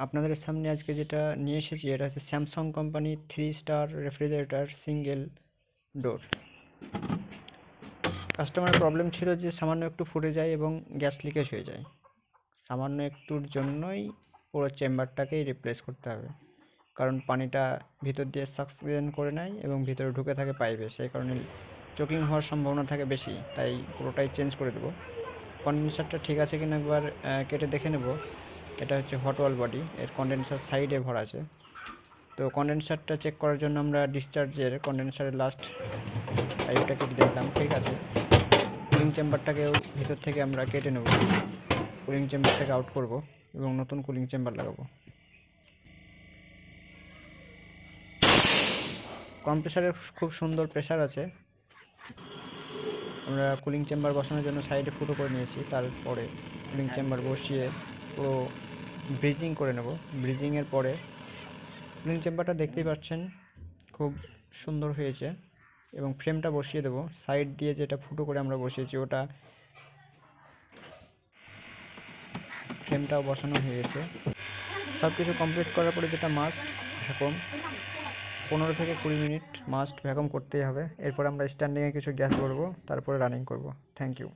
আপনাদের সামনে আজকে যেটা নিয়ে এসেছি এটা হচ্ছে Samsung company 3 star refrigerator single door. কাস্টমারের প্রবলেম ছিল যে সামান্য একটু ফুটে যায় এবং গ্যাস লিকেজ হয়ে যায়। সামান্য একটুর জন্যই পুরো চেম্বারটাকেই রিপ্লেস করতে হবে, কারণ পানিটা ভিতর দিয়ে সাকসেশন করে নেয় এবং ভিতরে ঢুকে থাকে পাইপে, সেই কারণে চোকিং হওয়ার সম্ভাবনা থাকে বেশি, তাই পুরোটাই চেঞ্জ করে দেবো। কন্ডেন্সারটা ঠিক আছে কিনা একবার কেটে দেখে নেব। এটা হচ্ছে হট ওয়াল বডি, এর কন্ডেন্সার সাইডে ভরা আছে। তো কন্ডেন্সারটা চেক করার জন্য আমরা ডিসচার্জের কন্ডেন্সারের লাস্ট পাইপটাকে দেখলাম, ঠিক আছে। কুলিং চেম্বারটাকেও ভিতর থেকে আমরা কেটে নেব, কুলিং চেম্বারটাকে আউট করব এবং নতুন কুলিং চেম্বার লাগাবো। কম্প্রেসারের খুব সুন্দর প্রেসার আছে। আমরা কুলিং চেম্বার বসানোর জন্য সাইডে ফুটো করে নিয়েছি, তারপরে কুলিং চেম্বার বসিয়ে পুরো ব্রিজিং করে নেব। ব্রিজিংয়ের পরে কুলিং চেম্বারটা দেখতেই পাচ্ছেন খুব সুন্দর হয়েছে এবং ফ্রেমটা বসিয়ে দেবো। সাইড দিয়ে যেটা ফুটো করে আমরা বসিয়েছি ওটা ফ্রেমটাও বসানো হয়ে গেছে। সব কিছু কমপ্লিট করার পরে যেটা মাস্ট ভ্যাকুম, 15 থেকে 20 মিনিট মাস্ট ভ্যাকুম করতেই হবে। এরপর আমরা স্ট্যান্ডিংয়ে কিছু গ্যাস ভরবো, তারপরে রানিং করব। Thank you.